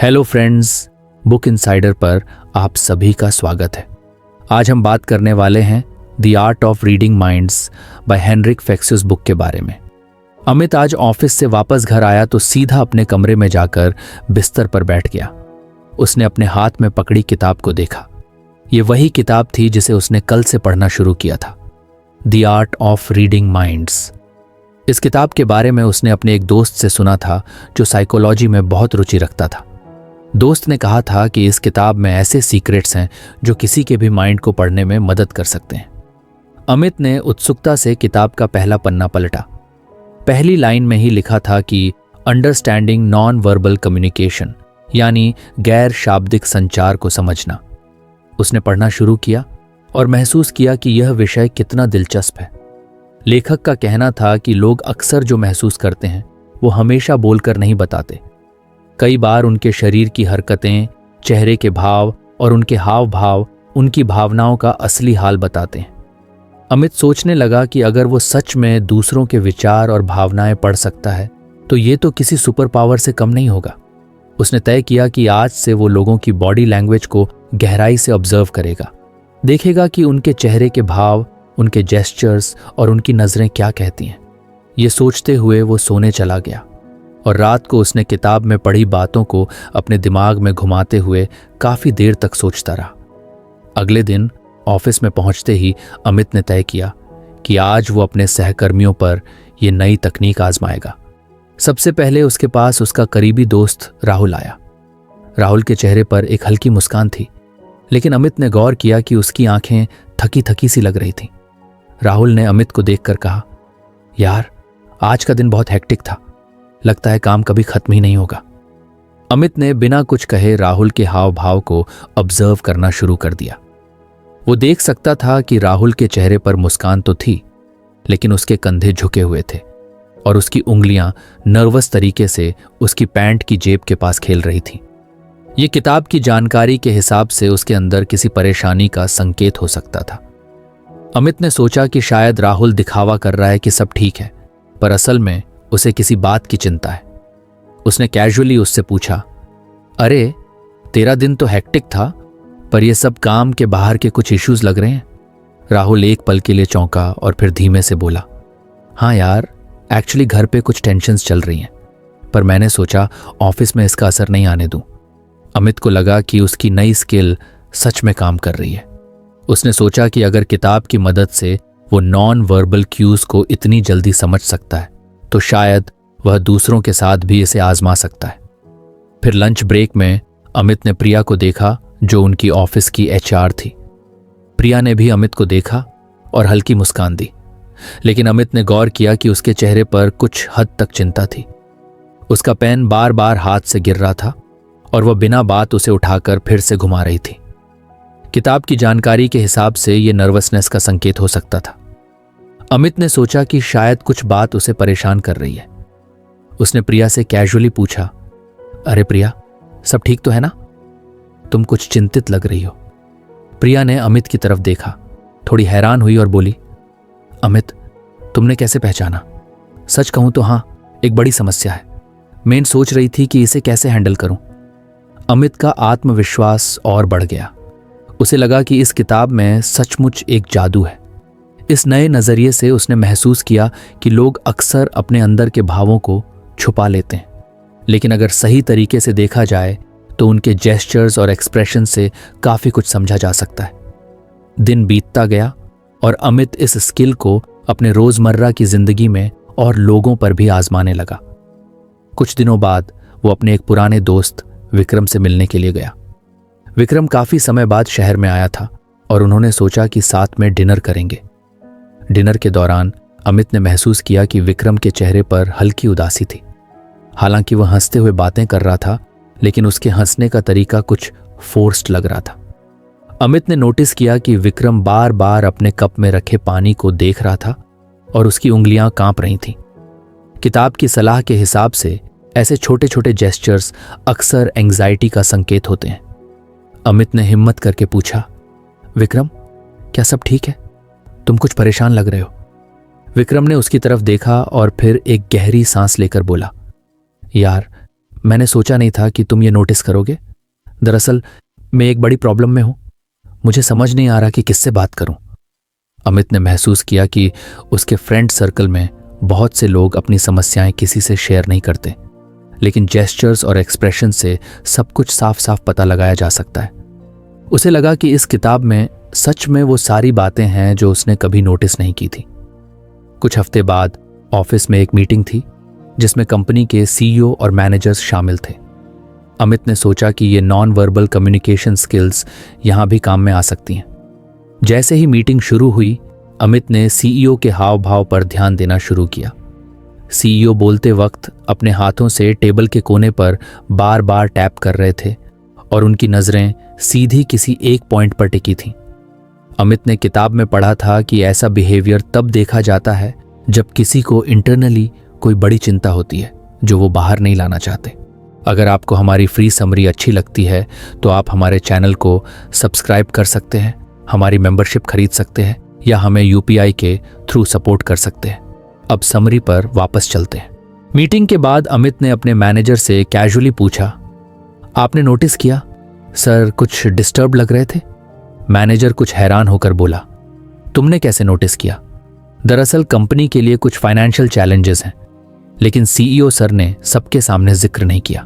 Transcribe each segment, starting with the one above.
Hello friends, book insider पर आप सभी का स्वागत है। आज हम बात करने वाले हैं the art of reading minds by Henrik Fexeus book के बारे में। अमित आज ऑफिस से वापस घर आया तो सीधा अपने कमरे में जाकर बिस्तर पर बैठ गया। उसने अपने हाथ में पकड़ी किताब को देखा। ये वही किताब थी जिसे उसने कल से पढ़ना शुरू किया था, the art of reading minds. इस किताब के बारे में उसने अपने एक दोस्त से सुना था जो साइकोलॉजी में बहुत रुचि रखता था। दोस्त ने कहा था कि इस किताब में ऐसे सीक्रेट्स हैं जो किसी के भी माइंड को पढ़ने में मदद कर सकते हैं। अमित ने उत्सुकता से किताब का पहला पन्ना पलटा। पहली लाइन में ही लिखा था कि अंडरस्टैंडिंग नॉन वर्बल कम्युनिकेशन, यानी गैर शाब्दिक संचार को समझना। उसने पढ़ना शुरू किया और महसूस किया कि यह विषय कितना दिलचस्प है। लेखक का कहना था कि लोग अक्सर जो महसूस करते हैं वो हमेशा बोलकर नहीं बताते। कई बार उनके शरीर की हरकतें, चेहरे के भाव और उनके हाव भाव उनकी भावनाओं का असली हाल बताते हैं। अमित सोचने लगा कि अगर वो सच में दूसरों के विचार और भावनाएं पढ़ सकता है तो ये तो किसी सुपर पावर से कम नहीं होगा। उसने तय किया कि आज से वो लोगों की बॉडी लैंग्वेज को गहराई से ऑब्जर्व करेगा, देखेगा कि उनके चेहरे के भाव, उनके जेस्चर्स और उनकी नजरें क्या कहती हैं। ये सोचते हुए वो सोने चला गया और रात को उसने किताब में पढ़ी बातों को अपने दिमाग में घुमाते हुए काफी देर तक सोचता रहा। अगले दिन ऑफिस में पहुंचते ही अमित ने तय किया कि आज वो अपने सहकर्मियों पर ये नई तकनीक आजमाएगा। सबसे पहले उसके पास उसका करीबी दोस्त राहुल आया। राहुल के चेहरे पर एक हल्की मुस्कान थी, लेकिन अमित ने गौर किया कि उसकी आंखें थकी थकी सी लग रही थीं। राहुल ने अमित को देखकर कहा, यार आज का दिन बहुत हेक्टिक था, लगता है काम कभी खत्म ही नहीं होगा। अमित ने बिना कुछ कहे राहुल के हाव भाव को ऑब्जर्व करना शुरू कर दिया। वो देख सकता था कि राहुल के चेहरे पर मुस्कान तो थी, लेकिन उसके कंधे झुके हुए थे और उसकी उंगलियां नर्वस तरीके से उसकी पैंट की जेब के पास खेल रही थीं। ये किताब की जानकारी के हिसाब से उसके अंदर किसी परेशानी का संकेत हो सकता था। अमित ने सोचा कि शायद राहुल दिखावा कर रहा है कि सब ठीक है, पर असल में उसे किसी बात की चिंता है। उसने कैजुअली उससे पूछा, अरे तेरा दिन तो हेक्टिक था, पर यह सब काम के बाहर के कुछ इश्यूज लग रहे हैं। राहुल एक पल के लिए चौंका और फिर धीमे से बोला, हाँ यार, एक्चुअली घर पे कुछ टेंशन्स चल रही हैं, पर मैंने सोचा ऑफिस में इसका असर नहीं आने दूं। अमित को लगा कि उसकी नई स्किल सच में काम कर रही है। उसने सोचा कि अगर किताब की मदद से वो नॉन वर्बल क्यूज को इतनी जल्दी समझ सकता है तो शायद वह दूसरों के साथ भी इसे आजमा सकता है। फिर लंच ब्रेक में अमित ने प्रिया को देखा जो उनकी ऑफिस की एचआर थी। प्रिया ने भी अमित को देखा और हल्की मुस्कान दी, लेकिन अमित ने गौर किया कि उसके चेहरे पर कुछ हद तक चिंता थी। उसका पेन बार बार हाथ से गिर रहा था और वह बिना बात उसे उठाकर फिर से घुमा रही थी। किताब की जानकारी के हिसाब से यह नर्वसनेस का संकेत हो सकता था। अमित ने सोचा कि शायद कुछ बात उसे परेशान कर रही है। उसने प्रिया से कैजुअली पूछा, अरे प्रिया, सब ठीक तो है ना? तुम कुछ चिंतित लग रही हो। प्रिया ने अमित की तरफ देखा, थोड़ी हैरान हुई और बोली, अमित, तुमने कैसे पहचाना? सच कहूं तो हाँ, एक बड़ी समस्या है। मैं सोच रही थी कि इसे कैसे हैंडल करूं। अमित का आत्मविश्वास और बढ़ गया। उसे लगा कि इस किताब में सचमुच एक जादू है। इस नए नजरिए से उसने महसूस किया कि लोग अक्सर अपने अंदर के भावों को छुपा लेते हैं, लेकिन अगर सही तरीके से देखा जाए तो उनके जेस्चर्स और एक्सप्रेशन से काफी कुछ समझा जा सकता है। दिन बीतता गया और अमित इस स्किल को अपने रोजमर्रा की जिंदगी में और लोगों पर भी आजमाने लगा। कुछ दिनों बाद वो अपने एक पुराने दोस्त विक्रम से मिलने के लिए गया। विक्रम काफी समय बाद शहर में आया था और उन्होंने सोचा कि साथ में डिनर करेंगे। डिनर के दौरान अमित ने महसूस किया कि विक्रम के चेहरे पर हल्की उदासी थी। हालांकि वह हंसते हुए बातें कर रहा था, लेकिन उसके हंसने का तरीका कुछ फोर्स्ड लग रहा था। अमित ने नोटिस किया कि विक्रम बार बार अपने कप में रखे पानी को देख रहा था और उसकी उंगलियां कांप रही थीं। किताब की सलाह के हिसाब से ऐसे छोटे छोटे जेस्चर्स अक्सर एंग्जाइटी का संकेत होते हैं। अमित ने हिम्मत करके पूछा, विक्रम, क्या सब ठीक है? तुम कुछ परेशान लग रहे हो। विक्रम ने उसकी तरफ देखा और फिर एक गहरी सांस लेकर बोला, यार मैंने सोचा नहीं था कि तुम ये नोटिस करोगे। दरअसल मैं एक बड़ी प्रॉब्लम में हूं, मुझे समझ नहीं आ रहा कि किससे बात करूं। अमित ने महसूस किया कि उसके फ्रेंड सर्कल में बहुत से लोग अपनी समस्याएं किसी से शेयर नहीं करते, लेकिन जेस्चर्स और एक्सप्रेशन से सब कुछ साफ साफ पता लगाया जा सकता है। उसे लगा कि इस किताब में सच में वो सारी बातें हैं जो उसने कभी नोटिस नहीं की थी। कुछ हफ्ते बाद ऑफिस में एक मीटिंग थी जिसमें कंपनी के सीईओ और मैनेजर्स शामिल थे। अमित ने सोचा कि ये नॉन वर्बल कम्युनिकेशन स्किल्स यहां भी काम में आ सकती हैं। जैसे ही मीटिंग शुरू हुई, अमित ने सीईओ के हाव भाव पर ध्यान देना शुरू किया। सीईओ बोलते वक्त अपने हाथों से टेबल के कोने पर बार बार टैप कर रहे थे और उनकी नजरें सीधी किसी एक पॉइंट पर टिकी थीं। अमित ने किताब में पढ़ा था कि ऐसा बिहेवियर तब देखा जाता है जब किसी को इंटरनली कोई बड़ी चिंता होती है जो वो बाहर नहीं लाना चाहते। अगर आपको हमारी फ्री समरी अच्छी लगती है तो आप हमारे चैनल को सब्सक्राइब कर सकते हैं, हमारी मेंबरशिप खरीद सकते हैं या हमें यूपीआई के थ्रू सपोर्ट कर सकते हैं। अब समरी पर वापस चलते हैं। मीटिंग के बाद अमित ने अपने मैनेजर से कैजुअली पूछा, आपने नोटिस किया सर कुछ डिस्टर्ब लग रहे थे? मैनेजर कुछ हैरान होकर बोला, तुमने कैसे नोटिस किया? दरअसल कंपनी के लिए कुछ फाइनेंशियल चैलेंजेस हैं, लेकिन सीईओ सर ने सबके सामने जिक्र नहीं किया।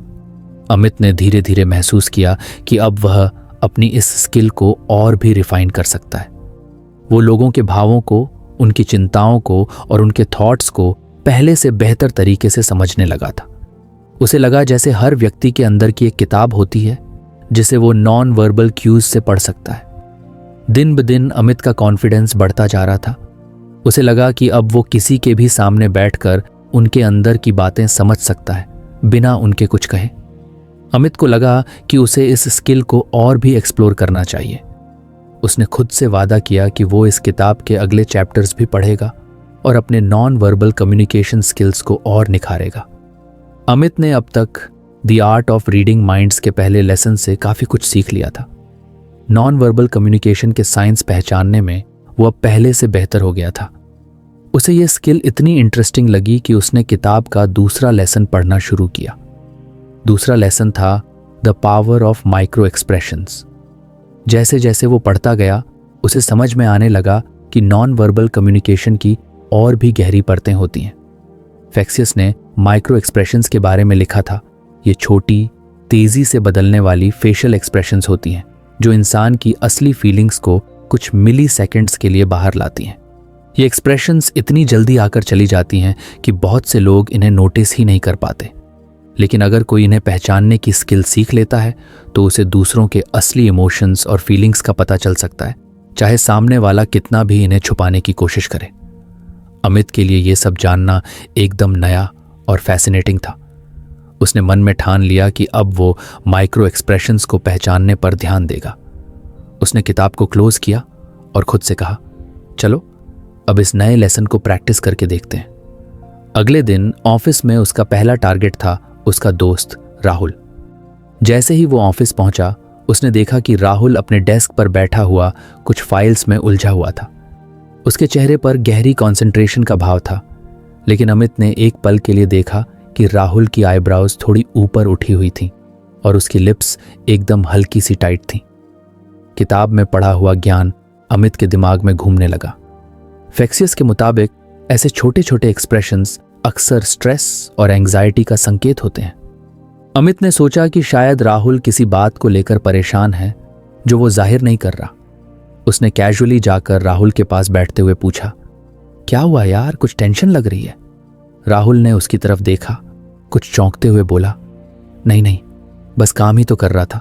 अमित ने धीरे धीरे महसूस किया कि अब वह अपनी इस स्किल को और भी रिफाइन कर सकता है। वो लोगों के भावों को, उनकी चिंताओं को और उनके थॉट्स को पहले से बेहतर तरीके से समझने लगा था। उसे लगा जैसे हर व्यक्ति के अंदर की एक किताब होती है जिसे वो नॉन वर्बल क्यूज से पढ़ सकता है। दिन ब दिन अमित का कॉन्फिडेंस बढ़ता जा रहा था। उसे लगा कि अब वो किसी के भी सामने बैठकर उनके अंदर की बातें समझ सकता है बिना उनके कुछ कहे। अमित को लगा कि उसे इस स्किल को और भी एक्सप्लोर करना चाहिए। उसने खुद से वादा किया कि वो इस किताब के अगले चैप्टर्स भी पढ़ेगा और अपने नॉन वर्बल कम्युनिकेशन स्किल्स को और निखारेगा। अमित ने अब तक the art of reading minds के पहले लेसन से काफी कुछ सीख लिया था। नॉन वर्बल कम्युनिकेशन के साइंस पहचानने में वो अब पहले से बेहतर हो गया था। उसे ये स्किल इतनी इंटरेस्टिंग लगी कि उसने किताब का दूसरा लेसन पढ़ना शुरू किया। दूसरा लेसन था the power of micro expressions. जैसे जैसे वो पढ़ता गया उसे समझ में आने लगा कि नॉन वर्बल कम्युनिकेशन की और भी गहरी परतें होती हैं। फेक्सियस ने माइक्रो एक्सप्रेशंस के बारे में लिखा था, ये छोटी, तेजी से बदलने वाली फेशियल एक्सप्रेशंस होती हैं जो इंसान की असली फीलिंग्स को कुछ मिली सेकेंड्स के लिए बाहर लाती हैं। ये एक्सप्रेशंस इतनी जल्दी आकर चली जाती हैं कि बहुत से लोग इन्हें नोटिस ही नहीं कर पाते, लेकिन अगर कोई इन्हें पहचानने की स्किल सीख लेता है तो उसे दूसरों के असली इमोशंस और फीलिंग्स का पता चल सकता है, चाहे सामने वाला कितना भी इन्हें छुपाने की कोशिश करे। अमित के लिए ये सब जानना एकदम नया और फैसिनेटिंग था। उसने मन में ठान लिया कि अब वो माइक्रो एक्सप्रेशंस को पहचानने पर ध्यान देगा। उसने किताब को क्लोज किया और खुद से कहा, चलो अब इस नए लेसन को प्रैक्टिस करके देखते हैं। अगले दिन ऑफिस में उसका पहला टारगेट था उसका दोस्त राहुल। जैसे ही वो ऑफिस पहुंचा उसने देखा कि राहुल अपने डेस्क पर बैठा हुआ कुछ फाइल्स में उलझा हुआ था। उसके चेहरे पर गहरी कंसंट्रेशन का भाव था, लेकिन अमित ने एक पल के लिए देखा कि राहुल की आईब्राउज थोड़ी ऊपर उठी हुई थीं और उसकी लिप्स एकदम हल्की सी टाइट थीं। किताब में पढ़ा हुआ ज्ञान अमित के दिमाग में घूमने लगा। फेक्सियस के मुताबिक ऐसे छोटे छोटे एक्सप्रेशंस अक्सर स्ट्रेस और एंग्जाइटी का संकेत होते हैं। अमित ने सोचा कि शायद राहुल किसी बात को लेकर परेशान है जो वो जाहिर नहीं कर रहा। उसने कैजुअली जाकर राहुल के पास बैठते हुए पूछा, क्या हुआ यार, कुछ टेंशन लग रही है? राहुल ने उसकी तरफ देखा, कुछ चौंकते हुए बोला, नहीं नहीं, बस काम ही तो कर रहा था।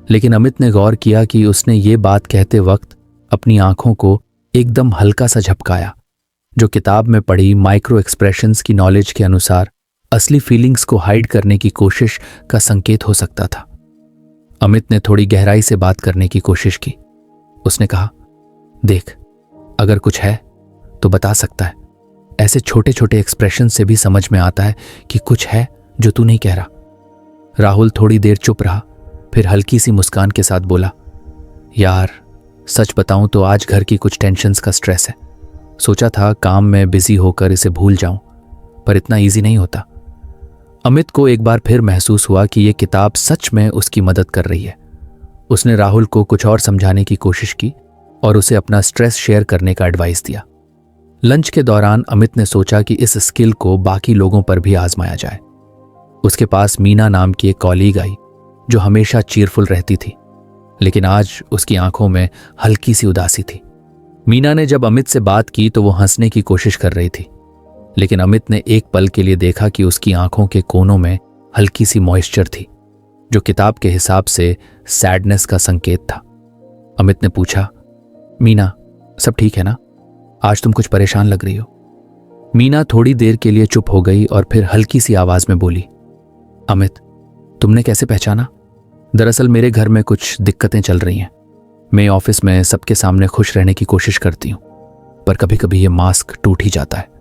लेकिन अमित ने गौर किया कि उसने ये बात कहते वक्त अपनी आंखों को एकदम हल्का सा झपकाया, जो किताब में पढ़ी माइक्रो एक्सप्रेशंस की नॉलेज के अनुसार असली फीलिंग्स को हाइड करने की कोशिश का संकेत हो सकता था। अमित ने थोड़ी गहराई से बात करने की कोशिश की। उसने कहा, देख, अगर कुछ है तो बता सकता है। ऐसे छोटे छोटे एक्सप्रेशन से भी समझ में आता है कि कुछ है जो तू नहीं कह रहा। राहुल थोड़ी देर चुप रहा, फिर हल्की सी मुस्कान के साथ बोला, यार सच बताऊं तो आज घर की कुछ टेंशन्स का स्ट्रेस है। सोचा था काम में बिजी होकर इसे भूल जाऊं, पर इतना इजी नहीं होता। अमित को एक बार फिर महसूस हुआ कि यह किताब सच में उसकी मदद कर रही है। उसने राहुल को कुछ और समझाने की कोशिश की और उसे अपना स्ट्रेस शेयर करने का एडवाइस दिया। लंच के दौरान अमित ने सोचा कि इस स्किल को बाकी लोगों पर भी आजमाया जाए। उसके पास मीना नाम की एक कॉलीग आई जो हमेशा चीयरफुल रहती थी, लेकिन आज उसकी आंखों में हल्की सी उदासी थी। मीना ने जब अमित से बात की तो वो हंसने की कोशिश कर रही थी, लेकिन अमित ने एक पल के लिए देखा कि उसकी आंखों के कोनों में हल्की सी मॉइस्चर थी, जो किताब के हिसाब से सैडनेस का संकेत था। अमित ने पूछा, मीना सब ठीक है ना? आज तुम कुछ परेशान लग रही हो। मीना थोड़ी देर के लिए चुप हो गई और फिर हल्की सी आवाज में बोली, अमित तुमने कैसे पहचाना? दरअसल मेरे घर में कुछ दिक्कतें चल रही हैं। मैं ऑफिस में सबके सामने खुश रहने की कोशिश करती हूं, पर कभी कभी ये मास्क टूट ही जाता है।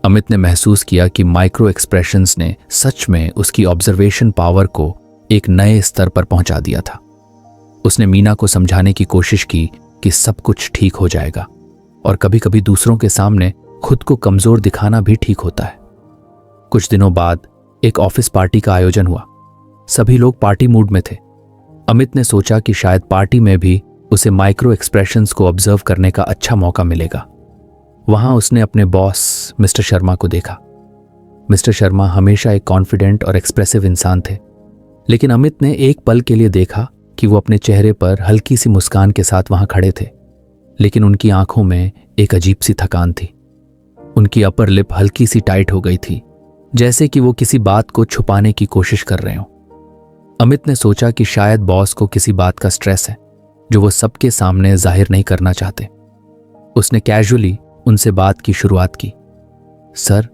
अमित ने महसूस किया कि माइक्रो एक्सप्रेशंस ने सच में उसकी ऑब्जर्वेशन पावर को एक नए स्तर पर पहुंचा दिया था। उसने मीना को समझाने की कोशिश की कि सब कुछ ठीक हो जाएगा और कभी कभी दूसरों के सामने खुद को कमजोर दिखाना भी ठीक होता है। कुछ दिनों बाद एक ऑफिस पार्टी का आयोजन हुआ। सभी लोग पार्टी मूड में थे। अमित ने सोचा कि शायद पार्टी में भी उसे माइक्रो एक्सप्रेशंस को ऑब्जर्व करने का अच्छा मौका मिलेगा। वहां उसने अपने बॉस मिस्टर शर्मा को देखा। मिस्टर शर्मा हमेशा एक कॉन्फिडेंट और एक्सप्रेसिव इंसान थे, लेकिन अमित ने एक पल के लिए देखा कि वो अपने चेहरे पर हल्की सी मुस्कान के साथ वहां खड़े थे, लेकिन उनकी आंखों में एक अजीब सी थकान थी। उनकी अपर लिप हल्की सी टाइट हो गई थी, जैसे कि वो किसी बात को छुपाने की कोशिश कर रहे हो। अमित ने सोचा कि शायद बॉस को किसी बात का स्ट्रेस है जो वो सबके सामने जाहिर नहीं करना चाहते। उसने कैजुअली उनसे बात की शुरुआत की, सर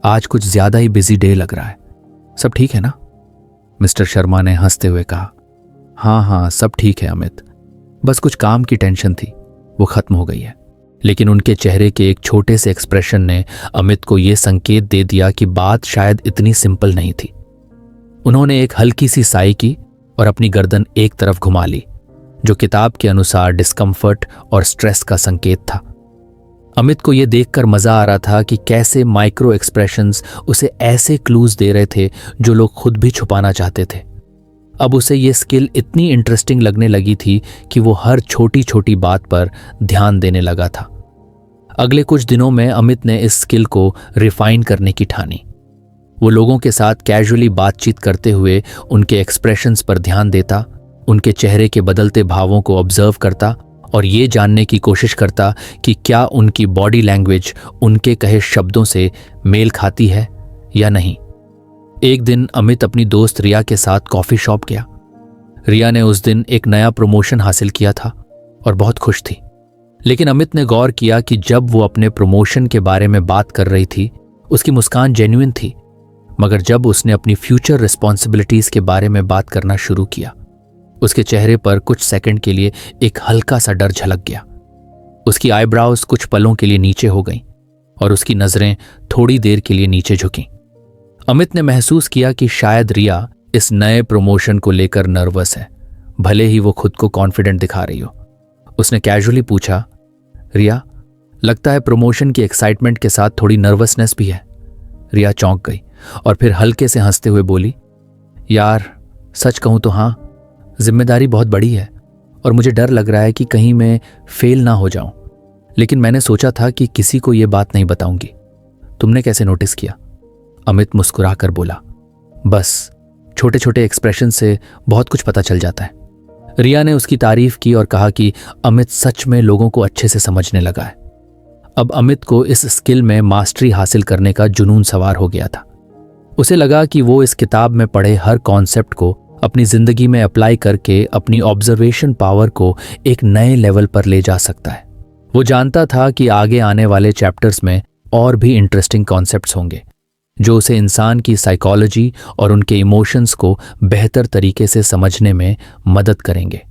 आज कुछ ज्यादा ही बिजी डे लग रहा है, सब ठीक है ना? मिस्टर शर्मा ने हंसते हुए कहा, हाँ सब ठीक है अमित, बस कुछ काम की टेंशन थी, वो खत्म हो गई है। लेकिन उनके चेहरे के एक छोटे से एक्सप्रेशन ने अमित को यह संकेत दे दिया कि बात शायद इतनी सिंपल नहीं थी। उन्होंने एक हल्की सी साई की और अपनी गर्दन एक तरफ घुमा ली, जो किताब के अनुसार डिस्कम्फर्ट और स्ट्रेस का संकेत था। अमित को यह देखकर मजा आ रहा था कि कैसे माइक्रो एक्सप्रेशंस उसे ऐसे क्लूज दे रहे थे जो लोग खुद भी छुपाना चाहते थे। अब उसे यह स्किल इतनी इंटरेस्टिंग लगने लगी थी कि वो हर छोटी छोटी बात पर ध्यान देने लगा था। अगले कुछ दिनों में अमित ने इस स्किल को रिफाइन करने की ठानी। वो लोगों के साथ कैजुअली बातचीत करते हुए उनके एक्सप्रेशंस पर ध्यान देता, उनके चेहरे के बदलते भावों को ऑब्जर्व करता और ये जानने की कोशिश करता कि क्या उनकी बॉडी लैंग्वेज उनके कहे शब्दों से मेल खाती है या नहीं। एक दिन अमित अपनी दोस्त रिया के साथ कॉफी शॉप गया। रिया ने उस दिन एक नया प्रमोशन हासिल किया था और बहुत खुश थी, लेकिन अमित ने गौर किया कि जब वो अपने प्रमोशन के बारे में बात कर रही थी, उसकी मुस्कान जेन्युइन थी, मगर जब उसने अपनी फ्यूचर रिस्पॉन्सिबिलिटीज के बारे में बात करना शुरू किया, उसके चेहरे पर कुछ सेकंड के लिए एक हल्का सा डर झलक गया। उसकी आईब्राउज कुछ पलों के लिए नीचे हो गईं और उसकी नजरें थोड़ी देर के लिए नीचे झुकीं। अमित ने महसूस किया कि शायद रिया इस नए प्रमोशन को लेकर नर्वस है, भले ही वो खुद को कॉन्फिडेंट दिखा रही हो। उसने कैजुअली पूछा, रिया लगता है प्रमोशन की एक्साइटमेंट के साथ थोड़ी नर्वसनेस भी है। रिया चौंक गई और फिर हल्के से हंसते हुए बोली, यार सच कहूं तो हाँ, जिम्मेदारी बहुत बड़ी है और मुझे डर लग रहा है कि कहीं मैं फेल ना हो जाऊं, लेकिन मैंने सोचा था कि किसी को यह बात नहीं बताऊंगी। तुमने कैसे नोटिस किया? अमित मुस्कुराकर बोला, बस छोटे छोटे एक्सप्रेशन से बहुत कुछ पता चल जाता है। रिया ने उसकी तारीफ की और कहा कि अमित सच में लोगों को अच्छे से समझने लगा है। अब अमित को इस स्किल में मास्टरी हासिल करने का जुनून सवार हो गया था। उसे लगा कि वो इस किताब में पढ़े हर कॉन्सेप्ट को अपनी जिंदगी में अप्लाई करके अपनी ऑब्जर्वेशन पावर को एक नए लेवल पर ले जा सकता है। वो जानता था कि आगे आने वाले चैप्टर्स में और भी इंटरेस्टिंग कॉन्सेप्ट्स होंगे जो उसे इंसान की साइकोलॉजी और उनके इमोशंस को बेहतर तरीके से समझने में मदद करेंगे।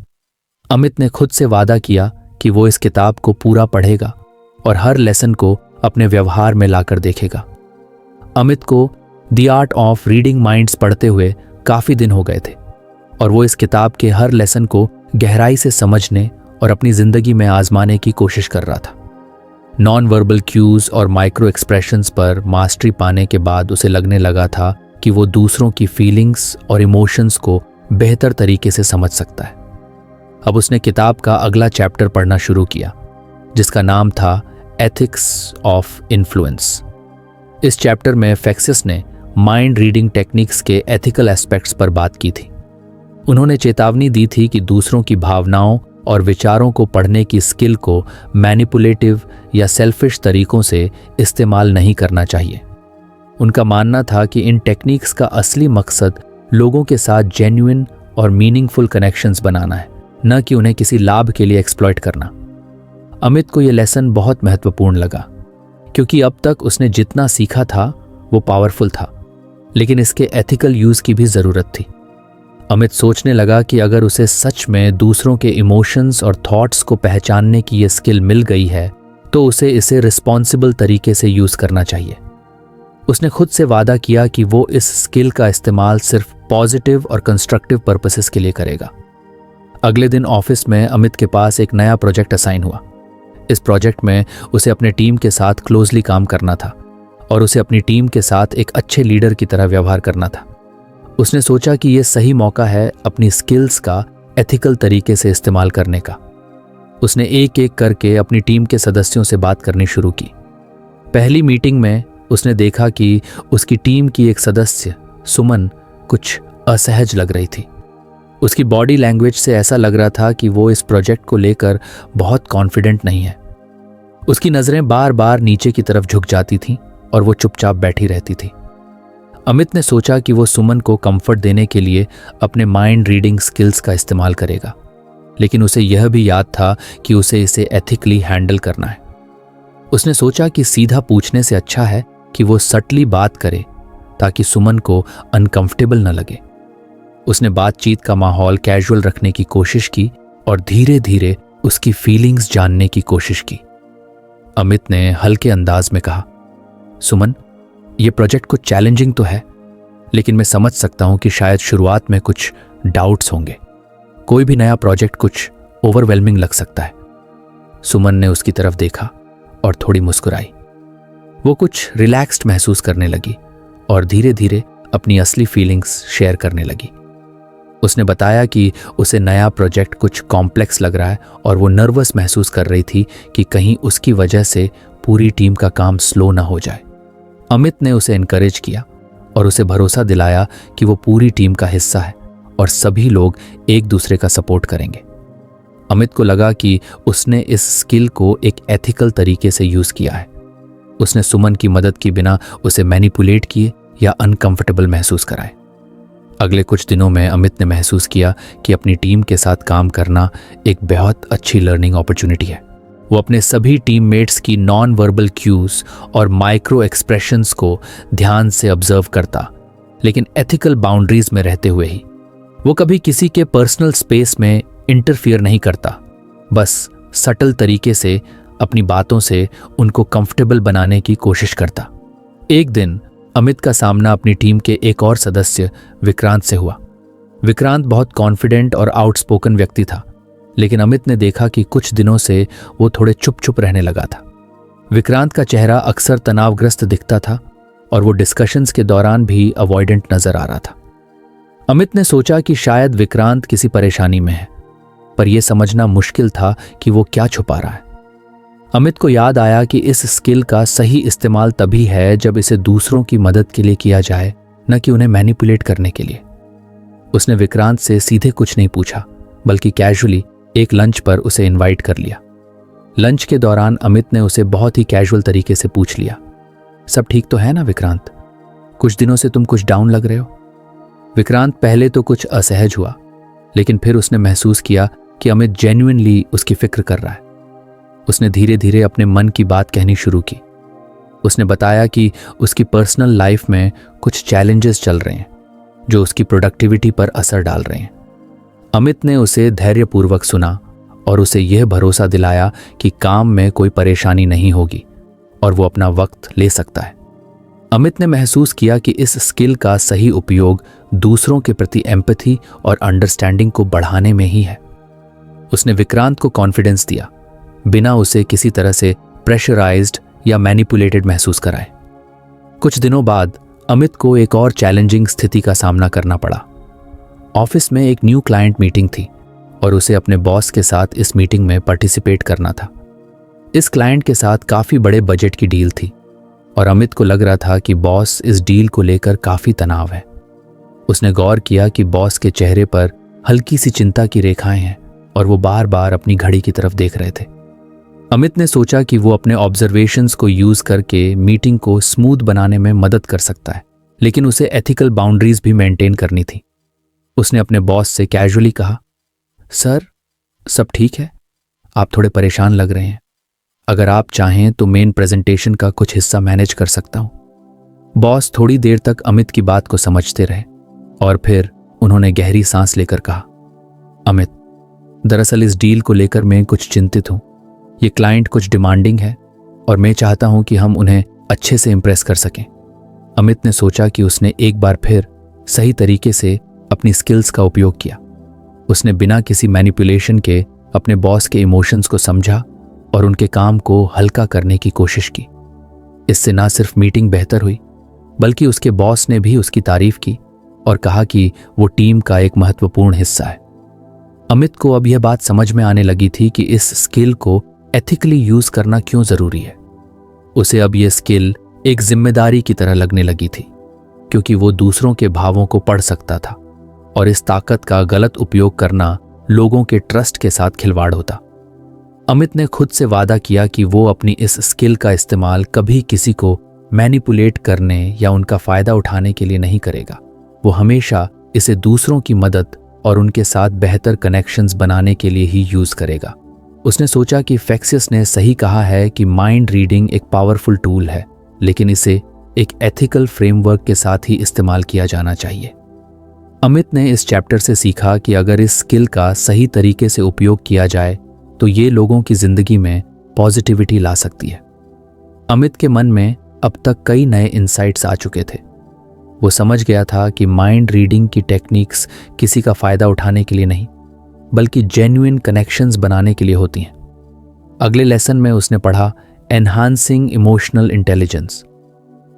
अमित ने खुद से वादा किया कि वो इस किताब को पूरा पढ़ेगा और हर लेसन को अपने व्यवहार में लाकर देखेगा। अमित को the art of reading minds पढ़ते हुए काफी दिन हो गए थे और वो इस किताब के हर लेसन को गहराई से समझने और अपनी जिंदगी में आजमाने की कोशिश कर रहा था। नॉन वर्बल क्यूज और माइक्रो एक्सप्रेशंस पर मास्टरी पाने के बाद उसे लगने लगा था कि वो दूसरों की फीलिंग्स और इमोशंस को बेहतर तरीके से समझ सकता है। अब उसने किताब का अगला चैप्टर पढ़ना शुरू किया, जिसका नाम था एथिक्स ऑफ इन्फ्लुएंस। इस चैप्टर में फेक्सिस ने माइंड रीडिंग टेक्निक्स के एथिकल एस्पेक्ट्स पर बात की थी। उन्होंने चेतावनी दी थी कि दूसरों की भावनाओं और विचारों को पढ़ने की स्किल को मैनिपुलेटिव या सेल्फिश तरीकों से इस्तेमाल नहीं करना चाहिए। उनका मानना था कि इन टेक्निक्स का असली मकसद लोगों के साथ जेन्युइन और मीनिंगफुल कनेक्शंस बनाना है, न कि उन्हें किसी लाभ के लिए एक्सप्लॉइट करना। अमित को यह लेसन बहुत महत्वपूर्ण लगा, क्योंकि अब तक उसने जितना सीखा था वो पावरफुल था, लेकिन इसके एथिकल यूज की भी जरूरत थी। अमित सोचने लगा कि अगर उसे सच में दूसरों के इमोशंस और थॉट्स को पहचानने की ये स्किल मिल गई है तो उसे इसे रिस्पॉन्सिबल तरीके से यूज करना चाहिए। उसने खुद से वादा किया कि वो इस स्किल का इस्तेमाल सिर्फ पॉजिटिव और कंस्ट्रक्टिव पर्पसेस के लिए करेगा। अगले दिन ऑफिस में अमित के पास एक नया प्रोजेक्ट असाइन हुआ। इस प्रोजेक्ट में उसे अपने टीम के साथ क्लोजली काम करना था और उसे अपनी टीम के साथ एक अच्छे लीडर की तरह व्यवहार करना था। उसने सोचा कि यह सही मौका है अपनी स्किल्स का एथिकल तरीके से इस्तेमाल करने का। उसने एक एक करके अपनी टीम के सदस्यों से बात करनी शुरू की। पहली मीटिंग में उसने देखा कि उसकी टीम की एक सदस्य सुमन कुछ असहज लग रही थी। उसकी बॉडी लैंग्वेज से ऐसा लग रहा था कि वो इस प्रोजेक्ट को लेकर बहुत कॉन्फिडेंट नहीं है। उसकी नज़रें बार बार नीचे की तरफ झुक जाती थीं और वो चुपचाप बैठी रहती थी। अमित ने सोचा कि वो सुमन को कंफर्ट देने के लिए अपने माइंड रीडिंग स्किल्स का इस्तेमाल करेगा, लेकिन उसे यह भी याद था कि उसे इसे एथिकली हैंडल करना है। उसने सोचा कि सीधा पूछने से अच्छा है कि वो सटली बात करे ताकि सुमन को अनकंफर्टेबल न लगे। उसने बातचीत का माहौल कैजुअल रखने की कोशिश की और धीरे धीरे उसकी फीलिंग्स जानने की कोशिश की। अमित ने हल्के अंदाज में कहा, सुमन, यह प्रोजेक्ट कुछ चैलेंजिंग तो है, लेकिन मैं समझ सकता हूं कि शायद शुरुआत में कुछ डाउट्स होंगे। कोई भी नया प्रोजेक्ट कुछ ओवरवेलमिंग लग सकता है। सुमन ने उसकी तरफ देखा और थोड़ी मुस्कुराई। वो कुछ रिलैक्स्ड महसूस करने लगी और धीरे धीरे अपनी असली फीलिंग्स शेयर करने लगी। उसने बताया कि उसे नया प्रोजेक्ट कुछ कॉम्प्लेक्स लग रहा है और वो नर्वस महसूस कर रही थी कि कहीं उसकी वजह से पूरी टीम का काम स्लो ना हो जाए। अमित ने उसे एनकरेज किया और उसे भरोसा दिलाया कि वो पूरी टीम का हिस्सा है और सभी लोग एक दूसरे का सपोर्ट करेंगे। अमित को लगा कि उसने इस स्किल को एक एथिकल तरीके से यूज किया है। उसने सुमन की मदद के बिना उसे मैनिपुलेट किए या अनकंफर्टेबल महसूस कराए। अगले कुछ दिनों में अमित ने महसूस किया कि अपनी टीम के साथ काम करना एक बहुत अच्छी लर्निंग अपॉर्चुनिटी है। वो अपने सभी टीममेट्स की नॉन वर्बल क्यूज और माइक्रो एक्सप्रेशंस को ध्यान से ऑब्जर्व करता, लेकिन एथिकल बाउंड्रीज में रहते हुए ही। वो कभी किसी के पर्सनल स्पेस में इंटरफियर नहीं करता, बस सटल तरीके से अपनी बातों से उनको कंफर्टेबल बनाने की कोशिश करता। एक दिन अमित का सामना अपनी टीम के एक और सदस्य विक्रांत से हुआ। विक्रांत बहुत कॉन्फिडेंट और आउटस्पोकन व्यक्ति था, लेकिन अमित ने देखा कि कुछ दिनों से वो थोड़े चुप चुप रहने लगा था। विक्रांत का चेहरा अक्सर तनावग्रस्त दिखता था और वो डिस्कशंस के दौरान भी अवॉइडेंट नजर आ रहा था। अमित ने सोचा कि शायद विक्रांत किसी परेशानी में है, पर यह समझना मुश्किल था कि वो क्या छुपा रहा है। अमित को याद आया कि इस स्किल का सही इस्तेमाल तभी है जब इसे दूसरों की मदद के लिए किया जाए, न कि उन्हें मैनिपुलेट करने के लिए। उसने विक्रांत से सीधे कुछ नहीं पूछा, बल्कि कैजुअली एक लंच पर उसे इनवाइट कर लिया। लंच के दौरान अमित ने उसे बहुत ही कैजुअल तरीके से पूछ लिया, सब ठीक तो है ना विक्रांत? कुछ दिनों से तुम कुछ डाउन लग रहे हो। विक्रांत पहले तो कुछ असहज हुआ, लेकिन फिर उसने महसूस किया कि अमित जेन्युइनली उसकी फिक्र कर रहा है। उसने धीरे धीरे अपने मन की बात कहनी शुरू की। उसने बताया कि उसकी पर्सनल लाइफ में कुछ चैलेंजेस चल रहे हैं जो उसकी प्रोडक्टिविटी पर असर डाल रहे हैं। अमित ने उसे धैर्यपूर्वक सुना और उसे यह भरोसा दिलाया कि काम में कोई परेशानी नहीं होगी और वो अपना वक्त ले सकता है। अमित ने महसूस किया कि इस स्किल का सही उपयोग दूसरों के प्रति एम्पैथी और अंडरस्टैंडिंग को बढ़ाने में ही है। उसने विक्रांत को कॉन्फिडेंस दिया, बिना उसे किसी तरह से प्रेशराइज्ड या मैनिपुलेटेड महसूस कराए। कुछ दिनों बाद अमित को एक और चैलेंजिंग स्थिति का सामना करना पड़ा। ऑफिस में एक न्यू क्लाइंट मीटिंग थी और उसे अपने बॉस के साथ इस मीटिंग में पार्टिसिपेट करना था। इस क्लाइंट के साथ काफ़ी बड़े बजट की डील थी और अमित को लग रहा था कि बॉस इस डील को लेकर काफ़ी तनाव है। उसने गौर किया कि बॉस के चेहरे पर हल्की सी चिंता की रेखाएं हैं और वो बार बार अपनी घड़ी की तरफ देख रहे थे। अमित ने सोचा कि वो अपने ऑब्जर्वेशंस को यूज करके मीटिंग को स्मूथ बनाने में मदद कर सकता है, लेकिन उसे एथिकल बाउंड्रीज भी मेंटेन करनी थी। उसने अपने बॉस से कैजुअली कहा, सर, सब ठीक है? आप थोड़े परेशान लग रहे हैं। अगर आप चाहें तो मेन प्रेजेंटेशन का कुछ हिस्सा मैनेज कर सकता हूं। बॉस थोड़ी देर तक अमित की बात को समझते रहे और फिर उन्होंने गहरी सांस लेकर कहा, अमित, दरअसल इस डील को लेकर मैं कुछ चिंतित हूं। ये क्लाइंट कुछ डिमांडिंग है और मैं चाहता हूं कि हम उन्हें अच्छे से इंप्रेस कर सकें। अमित ने सोचा कि उसने एक बार फिर सही तरीके से अपनी स्किल्स का उपयोग किया। उसने बिना किसी मैनिपुलेशन के अपने बॉस के इमोशंस को समझा और उनके काम को हल्का करने की कोशिश की। इससे ना सिर्फ मीटिंग बेहतर हुई, बल्कि उसके बॉस ने भी उसकी तारीफ की और कहा कि वो टीम का एक महत्वपूर्ण हिस्सा है। अमित को अब यह बात समझ में आने लगी थी कि इस स्किल को एथिकली यूज करना क्यों जरूरी है। उसे अब यह स्किल एक जिम्मेदारी की तरह लगने लगी थी, क्योंकि वो दूसरों के भावों को पढ़ सकता था और इस ताकत का गलत उपयोग करना लोगों के ट्रस्ट के साथ खिलवाड़ होता। अमित ने खुद से वादा किया कि वो अपनी इस स्किल का इस्तेमाल कभी किसी को मैनिपुलेट करने या उनका फायदा उठाने के लिए नहीं करेगा। वो हमेशा इसे दूसरों की मदद और उनके साथ बेहतर कनेक्शंस बनाने के लिए ही यूज करेगा। उसने सोचा कि फेक्सियस ने सही कहा है कि माइंड रीडिंग एक पावरफुल टूल है, लेकिन इसे एक एथिकल फ्रेमवर्क के साथ ही इस्तेमाल किया जाना चाहिए। अमित ने इस चैप्टर से सीखा कि अगर इस स्किल का सही तरीके से उपयोग किया जाए तो ये लोगों की जिंदगी में पॉजिटिविटी ला सकती है। अमित के मन में अब तक कई नए इंसाइट्स आ चुके थे। वो समझ गया था कि माइंड रीडिंग की टेक्निक्स किसी का फायदा उठाने के लिए नहीं, बल्कि जेन्युइन कनेक्शंस बनाने के लिए होती हैं। अगले लेसन में उसने पढ़ा एनहांसिंग इमोशनल इंटेलिजेंस।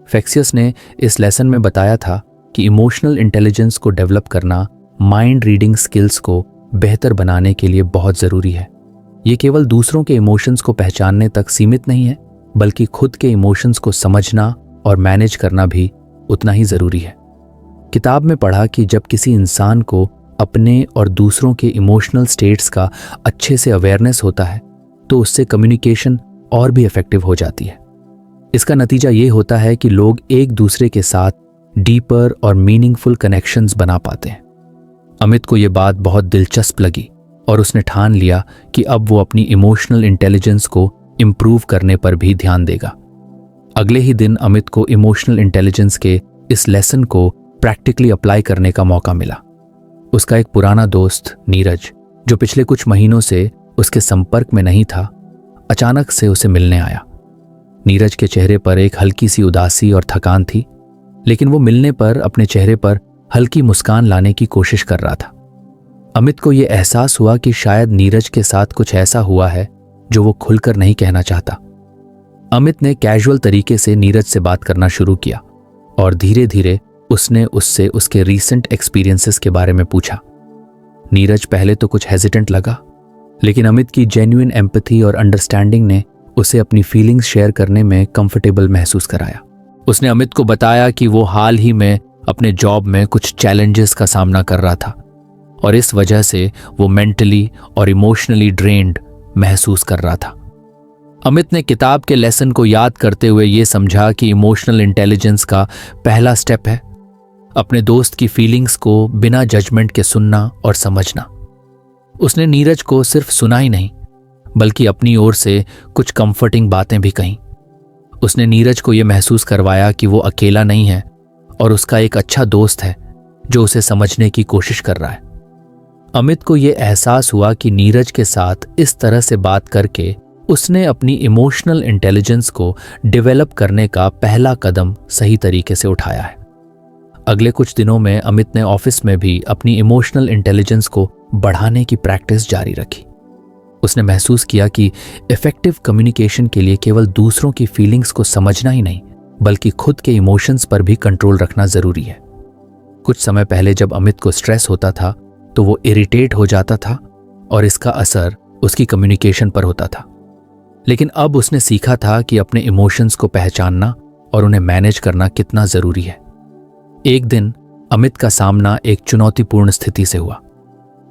फेक्सियस ने इस लेसन में बताया था कि इमोशनल इंटेलिजेंस को डेवलप करना माइंड रीडिंग स्किल्स को बेहतर बनाने के लिए बहुत ज़रूरी है। ये केवल दूसरों के इमोशंस को पहचानने तक सीमित नहीं है, बल्कि खुद के इमोशंस को समझना और मैनेज करना भी उतना ही ज़रूरी है। किताब में पढ़ा कि जब किसी इंसान को अपने और दूसरों के इमोशनल स्टेट्स का अच्छे से अवेयरनेस होता है तो उससे कम्युनिकेशन और भी इफेक्टिव हो जाती है। इसका नतीजा ये होता है कि लोग एक दूसरे के साथ डीपर और मीनिंगफुल कनेक्शंस बना पाते हैं। अमित को ये बात बहुत दिलचस्प लगी और उसने ठान लिया कि अब वो अपनी इमोशनल इंटेलिजेंस को इम्प्रूव करने पर भी ध्यान देगा। अगले ही दिन अमित को इमोशनल इंटेलिजेंस के इस लेसन को प्रैक्टिकली अप्लाई करने का मौका मिला। उसका एक पुराना दोस्त नीरज, जो पिछले कुछ महीनों से उसके संपर्क में नहीं था, अचानक से उसे मिलने आया। नीरज के चेहरे पर एक हल्की सी उदासी और थकान थी, लेकिन वो मिलने पर अपने चेहरे पर हल्की मुस्कान लाने की कोशिश कर रहा था। अमित को यह एहसास हुआ कि शायद नीरज के साथ कुछ ऐसा हुआ है जो वो खुलकर नहीं कहना चाहता। अमित ने कैजुअल तरीके से नीरज से बात करना शुरू किया और धीरे धीरे उसने उससे उसके रीसेंट एक्सपीरियंसेस के बारे में पूछा। नीरज पहले तो कुछ हेजिटेंट लगा, लेकिन अमित की जेन्युइन एम्पैथी और अंडरस्टैंडिंग ने उसे अपनी फीलिंग्स शेयर करने में कंफर्टेबल महसूस कराया। उसने अमित को बताया कि वो हाल ही में अपने जॉब में कुछ चैलेंजेस का सामना कर रहा था और इस वजह से वो मेंटली और इमोशनली ड्रेन्ड महसूस कर रहा था। अमित ने किताब के लेसन को याद करते हुए ये समझा कि इमोशनल इंटेलिजेंस का पहला स्टेप है अपने दोस्त की फीलिंग्स को बिना जजमेंट के सुनना और समझना। उसने नीरज को सिर्फ सुना ही नहीं, बल्कि अपनी ओर से कुछ कंफर्टिंग बातें भी कहीं। उसने नीरज को यह महसूस करवाया कि वो अकेला नहीं है और उसका एक अच्छा दोस्त है जो उसे समझने की कोशिश कर रहा है। अमित को यह एहसास हुआ कि नीरज के साथ इस तरह से बात करके उसने अपनी इमोशनल इंटेलिजेंस को डेवलप करने का पहला कदम सही तरीके से उठाया है। अगले कुछ दिनों में अमित ने ऑफिस में भी अपनी इमोशनल इंटेलिजेंस को बढ़ाने की प्रैक्टिस जारी रखी। उसने महसूस किया कि इफेक्टिव कम्युनिकेशन के लिए केवल दूसरों की फीलिंग्स को समझना ही नहीं, बल्कि खुद के इमोशंस पर भी कंट्रोल रखना जरूरी है। कुछ समय पहले जब अमित को स्ट्रेस होता था तो वो इरिटेट हो जाता था और इसका असर उसकी कम्युनिकेशन पर होता था। लेकिन अब उसने सीखा था कि अपने इमोशंस को पहचानना और उन्हें मैनेज करना कितना जरूरी है। एक दिन अमित का सामना एक चुनौतीपूर्ण स्थिति से हुआ।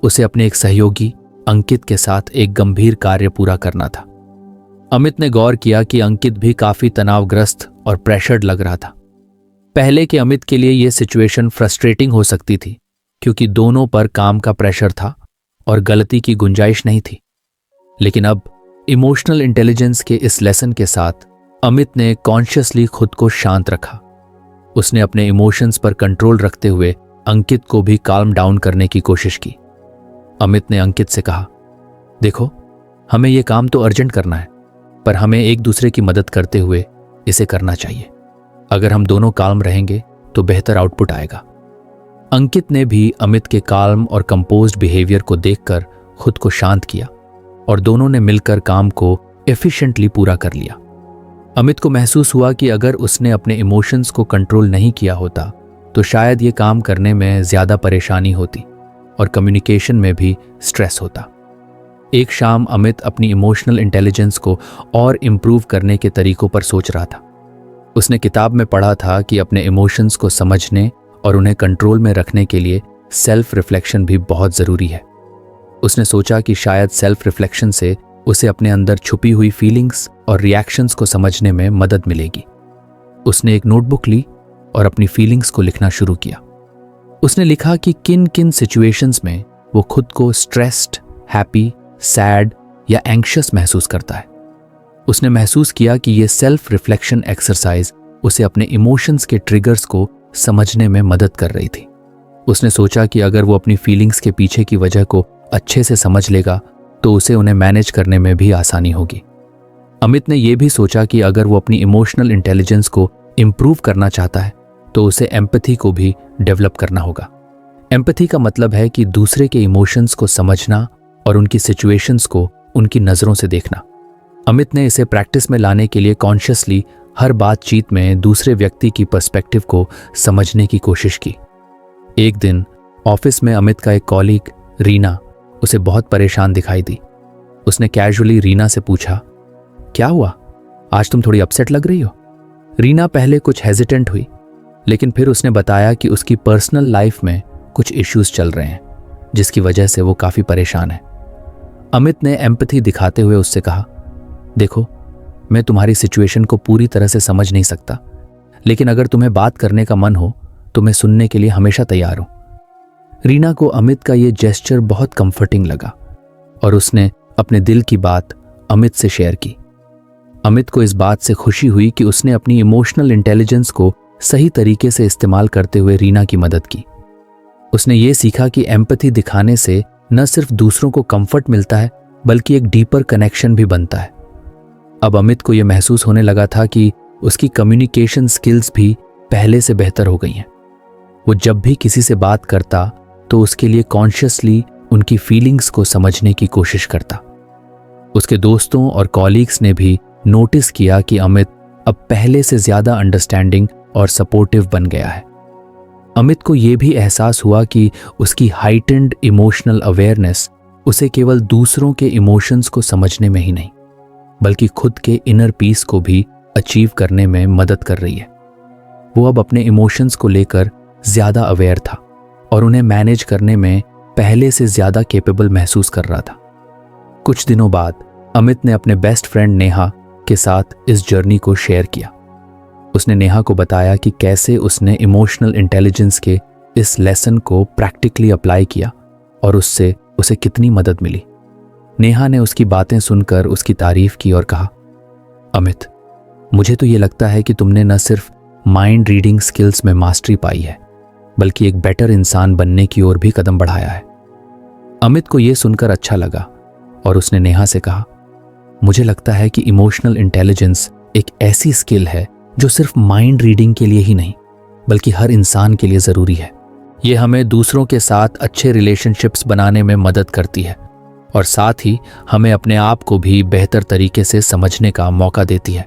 उसे अपने एक सहयोगी अंकित के साथ एक गंभीर कार्य पूरा करना था। अमित ने गौर किया कि अंकित भी काफी तनावग्रस्त और प्रेशर्ड लग रहा था। पहले के अमित के लिए यह सिचुएशन फ्रस्ट्रेटिंग हो सकती थी क्योंकि दोनों पर काम का प्रेशर था और गलती की गुंजाइश नहीं थी। लेकिन अब इमोशनल इंटेलिजेंस के इस लेसन के साथ अमित ने कॉन्शियसली खुद को शांत रखा। उसने अपने इमोशंस पर कंट्रोल रखते हुए अंकित को भी काल्म डाउन करने की कोशिश की। अमित ने अंकित से कहा, देखो, हमें यह काम तो अर्जेंट करना है, पर हमें एक दूसरे की मदद करते हुए इसे करना चाहिए। अगर हम दोनों काल्म रहेंगे तो बेहतर आउटपुट आएगा। अंकित ने भी अमित के काल्म और कंपोज्ड बिहेवियर को देखकर खुद को शांत किया और दोनों ने मिलकर काम को एफिशिएंटली पूरा कर लिया। अमित को महसूस हुआ कि अगर उसने अपने इमोशंस को कंट्रोल नहीं किया होता तो शायद ये काम करने में ज्यादा परेशानी होती और कम्युनिकेशन में भी स्ट्रेस होता। एक शाम अमित अपनी इमोशनल इंटेलिजेंस को और इम्प्रूव करने के तरीकों पर सोच रहा था। उसने किताब में पढ़ा था कि अपने इमोशंस को समझने और उन्हें कंट्रोल में रखने के लिए सेल्फ रिफ्लेक्शन भी बहुत ज़रूरी है। उसने सोचा कि शायद सेल्फ रिफ्लेक्शन से उसे अपने अंदर छुपी हुई फीलिंग्स और रिएक्शंस को समझने में मदद मिलेगी। उसने एक नोटबुक ली और अपनी फीलिंग्स को लिखना शुरू किया। उसने लिखा कि किन किन सिचुएशंस में वो खुद को स्ट्रेस्ड, हैप्पी, सैड या एंग्शियस महसूस करता है। उसने महसूस किया कि ये सेल्फ रिफ्लेक्शन एक्सरसाइज उसे अपने इमोशंस के ट्रिगर्स को समझने में मदद कर रही थी। उसने सोचा कि अगर वो अपनी फीलिंग्स के पीछे की वजह को अच्छे से समझ लेगा तो उसे उन्हें मैनेज करने में भी आसानी होगी। अमित ने यह भी सोचा कि अगर वो अपनी इमोशनल इंटेलिजेंस को इम्प्रूव करना चाहता है तो उसे एम्पैथी को भी डेवलप करना होगा। एम्पैथी का मतलब है कि दूसरे के इमोशंस को समझना और उनकी सिचुएशंस को उनकी नज़रों से देखना। अमित ने इसे प्रैक्टिस में लाने के लिए कॉन्शियसली हर बातचीत में दूसरे व्यक्ति की पर्सपेक्टिव को समझने की कोशिश की। एक दिन ऑफिस में अमित का एक कॉलीग रीना उसे बहुत परेशान दिखाई दी। उसने कैजुअली रीना से पूछा, क्या हुआ, आज तुम थोड़ी अपसेट लग रही हो? रीना पहले कुछ हेजिटेंट हुई, लेकिन फिर उसने बताया कि उसकी पर्सनल लाइफ में कुछ इश्यूज चल रहे हैं जिसकी वजह से वो काफ़ी परेशान है। अमित ने एम्पैथी दिखाते हुए उससे कहा, देखो, मैं तुम्हारी सिचुएशन को पूरी तरह से समझ नहीं सकता, लेकिन अगर तुम्हें बात करने का मन हो तो मैं सुनने के लिए हमेशा तैयार हूं। रीना को अमित का ये जेस्चर बहुत कंफर्टिंग लगा और उसने अपने दिल की बात अमित से शेयर की। अमित को इस बात से खुशी हुई कि उसने अपनी इमोशनल इंटेलिजेंस को सही तरीके से इस्तेमाल करते हुए रीना की मदद की। उसने ये सीखा कि एम्पैथी दिखाने से न सिर्फ दूसरों को कंफर्ट मिलता है बल्कि एक डीपर कनेक्शन भी बनता है। अब अमित को यह महसूस होने लगा था कि उसकी कम्युनिकेशन स्किल्स भी पहले से बेहतर हो गई हैं। वो जब भी किसी से बात करता तो उसके लिए कॉन्शियसली उनकी फीलिंग्स को समझने की कोशिश करता। उसके दोस्तों और कॉलीग्स ने भी नोटिस किया कि अमित अब पहले से ज्यादा अंडरस्टैंडिंग और सपोर्टिव बन गया है। अमित को यह भी एहसास हुआ कि उसकी हाइटेंड इमोशनल अवेयरनेस उसे केवल दूसरों के इमोशंस को समझने में ही नहीं बल्कि खुद के इनर पीस को भी अचीव करने में मदद कर रही है। वो अब अपने इमोशंस को लेकर ज्यादा अवेयर था और उन्हें मैनेज करने में पहले से ज्यादा कैपेबल महसूस कर रहा था। कुछ दिनों बाद अमित ने अपने बेस्ट फ्रेंड नेहा के साथ इस जर्नी को शेयर किया। उसने नेहा को बताया कि कैसे उसने इमोशनल इंटेलिजेंस के इस लेसन को प्रैक्टिकली अप्लाई किया और उससे उसे कितनी मदद मिली। नेहा ने उसकी बातें सुनकर उसकी तारीफ की और कहा, अमित, मुझे तो ये लगता है कि तुमने न सिर्फ माइंड रीडिंग स्किल्स में मास्टरी पाई है बल्कि एक बेटर इंसान बनने की ओर भी कदम बढ़ाया है। अमित को यह सुनकर अच्छा लगा और उसने नेहा से कहा, मुझे लगता है कि इमोशनल इंटेलिजेंस एक ऐसी स्किल है जो सिर्फ माइंड रीडिंग के लिए ही नहीं बल्कि हर इंसान के लिए ज़रूरी है। ये हमें दूसरों के साथ अच्छे रिलेशनशिप्स बनाने में मदद करती है और साथ ही हमें अपने आप को भी बेहतर तरीके से समझने का मौका देती है।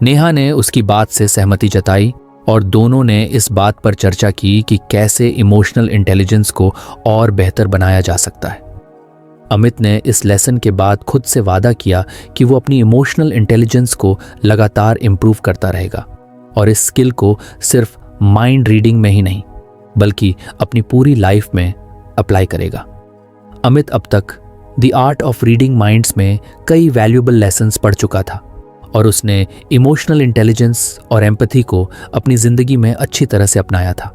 नेहा ने उसकी बात से सहमति जताई और दोनों ने इस बात पर चर्चा की कि कैसे इमोशनल इंटेलिजेंस को और बेहतर बनाया जा सकता है। अमित ने इस लेसन के बाद खुद से वादा किया कि वो अपनी इमोशनल इंटेलिजेंस को लगातार इम्प्रूव करता रहेगा और इस स्किल को सिर्फ माइंड रीडिंग में ही नहीं बल्कि अपनी पूरी लाइफ में अप्लाई करेगा। अमित अब तक the art of reading minds में कई वैल्यूएबल लेसन्स पढ़ चुका था और उसने इमोशनल इंटेलिजेंस और एम्पैथी को अपनी जिंदगी में अच्छी तरह से अपनाया था।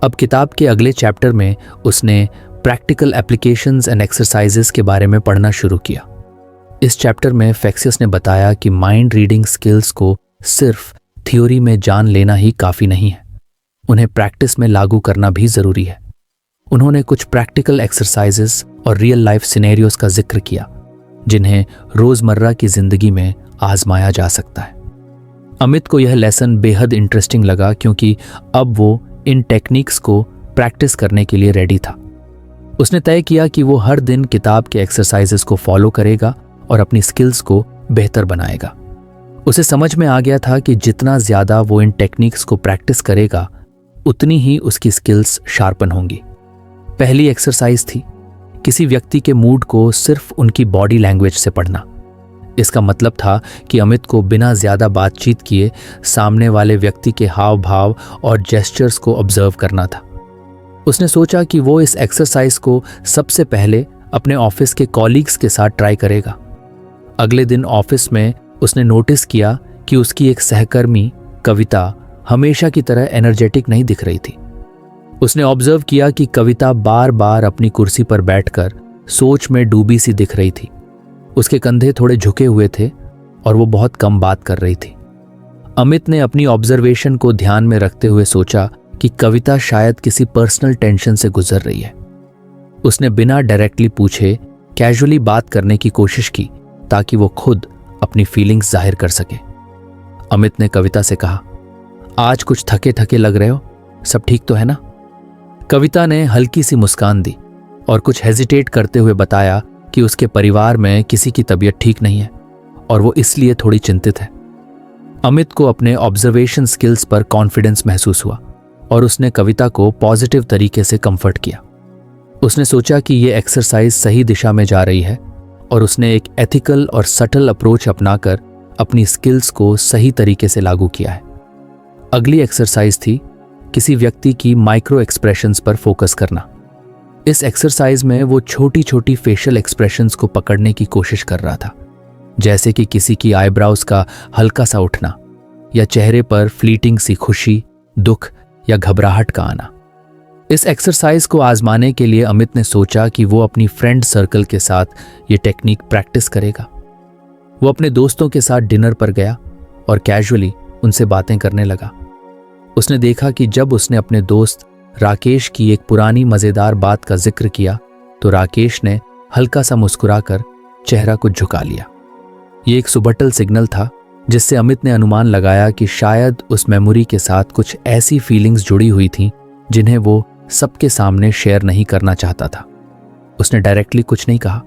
अब किताब के अगले चैप्टर में उसने प्रैक्टिकल एप्लीकेशंस एंड एक्सरसाइजेस के बारे में पढ़ना शुरू किया। इस चैप्टर में फेक्सियस ने बताया कि माइंड रीडिंग स्किल्स को सिर्फ थ्योरी में जान लेना ही काफ़ी नहीं है, उन्हें प्रैक्टिस में लागू करना भी ज़रूरी है। उन्होंने कुछ प्रैक्टिकल एक्सरसाइजेस और रियल लाइफ सिनेरियोस का जिक्र किया जिन्हें रोज़मर्रा की ज़िंदगी में आजमाया जा सकता है। अमित को यह लेसन बेहद इंटरेस्टिंग लगा क्योंकि अब वो इन टेक्निक्स को प्रैक्टिस करने के लिए रेडी था। उसने तय किया कि वो हर दिन किताब के एक्सरसाइजेस को फॉलो करेगा और अपनी स्किल्स को बेहतर बनाएगा। उसे समझ में आ गया था कि जितना ज़्यादा वो इन टेक्निक्स को प्रैक्टिस करेगा उतनी ही उसकी स्किल्स शार्पन होंगी। पहली एक्सरसाइज थी किसी व्यक्ति के मूड को सिर्फ उनकी बॉडी लैंग्वेज से पढ़ना। इसका मतलब था कि अमित को बिना ज़्यादा बातचीत किए सामने वाले व्यक्ति के हाव भाव और जेस्चर्स को ऑब्जर्व करना था। उसने सोचा कि वो इस एक्सरसाइज को सबसे पहले अपने ऑफिस के कॉलीग्स के साथ ट्राई करेगा। अगले दिन ऑफिस में उसने नोटिस किया कि उसकी एक सहकर्मी कविता हमेशा की तरह एनर्जेटिक नहीं दिख रही थी। उसने ऑब्जर्व किया कि कविता बार बार अपनी कुर्सी पर बैठकर सोच में डूबी सी दिख रही थी। उसके कंधे थोड़े झुके हुए थे और वो बहुत कम बात कर रही थी। अमित ने अपनी ऑब्जर्वेशन को ध्यान में रखते हुए सोचा कि कविता शायद किसी पर्सनल टेंशन से गुजर रही है। उसने बिना डायरेक्टली पूछे कैजुअली बात करने की कोशिश की ताकि वो खुद अपनी फीलिंग्स जाहिर कर सके। अमित ने कविता से कहा, आज कुछ थके थके लग रहे हो, सब ठीक तो है ना? कविता ने हल्की सी मुस्कान दी और कुछ हेजिटेट करते हुए बताया कि उसके परिवार में किसी की तबीयत ठीक नहीं है और वो इसलिए थोड़ी चिंतित है। अमित को अपने ऑब्जर्वेशन स्किल्स पर कॉन्फिडेंस महसूस हुआ और उसने कविता को पॉजिटिव तरीके से कंफर्ट किया। उसने सोचा कि ये एक्सरसाइज सही दिशा में जा रही है और उसने एक एथिकल और सटल अप्रोच अपनाकर अपनी स्किल्स को सही तरीके से लागू किया है। अगली एक्सरसाइज थी किसी व्यक्ति की माइक्रो एक्सप्रेशंस पर फोकस करना। इस एक्सरसाइज में वो छोटी छोटी फेशियल एक्सप्रेशंस को पकड़ने की कोशिश कर रहा था, जैसे कि किसी की आईब्राउज का हल्का सा उठना या चेहरे पर फ्लीटिंग सी खुशी, दुख या घबराहट का आना। इस एक्सरसाइज को आजमाने के लिए अमित ने सोचा कि वो अपनी फ्रेंड सर्कल के साथ ये टेक्निक प्रैक्टिस करेगा। वो अपने दोस्तों के साथ डिनर पर गया और कैजुअली उनसे बातें करने लगा। उसने देखा कि जब उसने अपने दोस्त राकेश की एक पुरानी मज़ेदार बात का जिक्र किया तो राकेश ने हल्का सा मुस्कुराकर चेहरा को झुका लिया। ये एक सुबटल सिग्नल था जिससे अमित ने अनुमान लगाया कि शायद उस मेमोरी के साथ कुछ ऐसी फीलिंग्स जुड़ी हुई थीं जिन्हें वो सबके सामने शेयर नहीं करना चाहता था। उसने डायरेक्टली कुछ नहीं कहा,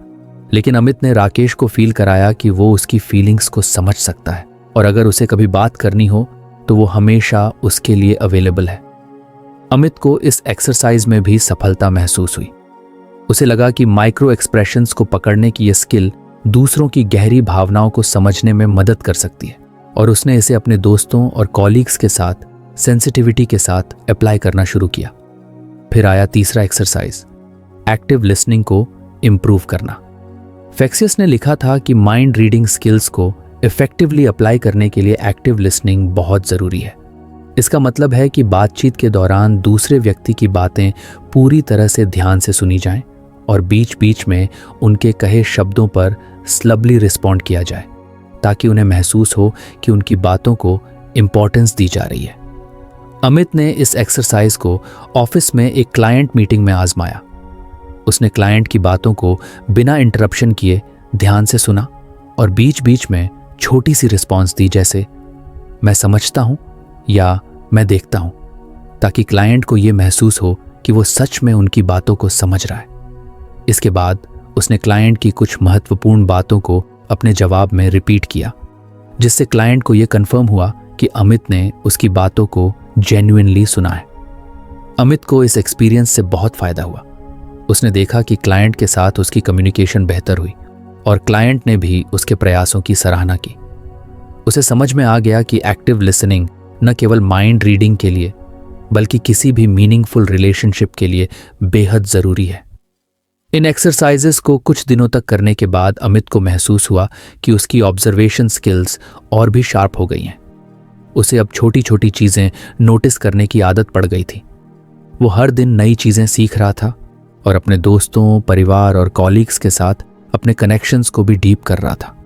लेकिन अमित ने राकेश को फील कराया कि वो उसकी फीलिंग्स को समझ सकता है और अगर उसे कभी बात करनी हो तो वो हमेशा उसके लिए अवेलेबल है। अमित को इस एक्सरसाइज में भी सफलता महसूस हुई। उसे लगा कि माइक्रो एक्सप्रेशंस को पकड़ने की यह स्किल दूसरों की गहरी भावनाओं को समझने में मदद कर सकती है और उसने इसे अपने दोस्तों और कॉलीग्स के साथ सेंसिटिविटी के साथ अप्लाई करना शुरू किया। फिर आया तीसरा एक्सरसाइज, एक्टिव लिसनिंग को इम्प्रूव करना। फेक्सियस ने लिखा था कि माइंड रीडिंग स्किल्स को इफेक्टिवली अप्लाई करने के लिए एक्टिव लिसनिंग बहुत ज़रूरी है। इसका मतलब है कि बातचीत के दौरान दूसरे व्यक्ति की बातें पूरी तरह से ध्यान से सुनी जाएं और बीच बीच में उनके कहे शब्दों पर स्लबली रिस्पॉन्ड किया जाए ताकि उन्हें महसूस हो कि उनकी बातों को इम्पोर्टेंस दी जा रही है। अमित ने इस एक्सरसाइज को ऑफिस में एक क्लाइंट मीटिंग में आजमाया। उसने क्लाइंट की बातों को बिना इंटरप्शन किए ध्यान से सुना और बीच बीच में छोटी सी रिस्पॉन्स दी, जैसे मैं समझता हूं या मैं देखता हूं, ताकि क्लाइंट को यह महसूस हो कि वो सच में उनकी बातों को समझ रहा है। इसके बाद उसने क्लाइंट की कुछ महत्वपूर्ण बातों को अपने जवाब में रिपीट किया जिससे क्लाइंट को यह कंफर्म हुआ कि अमित ने उसकी बातों को जेन्युइनली सुना है। अमित को इस एक्सपीरियंस से बहुत फायदा हुआ। उसने देखा कि क्लाइंट के साथ उसकी कम्युनिकेशन बेहतर हुई और क्लाइंट ने भी उसके प्रयासों की सराहना की। उसे समझ में आ गया कि एक्टिव लिसनिंग न केवल माइंड रीडिंग के लिए बल्कि किसी भी मीनिंगफुल रिलेशनशिप के लिए बेहद जरूरी है। इन एक्सरसाइजेस को कुछ दिनों तक करने के बाद अमित को महसूस हुआ कि उसकी ऑब्जर्वेशन स्किल्स और भी शार्प हो गई हैं। उसे अब छोटी छोटी चीजें नोटिस करने की आदत पड़ गई थी। वो हर दिन नई चीजें सीख रहा था और अपने दोस्तों, परिवार और कॉलीग्स के साथ अपने कनेक्शंस को भी डीप कर रहा था।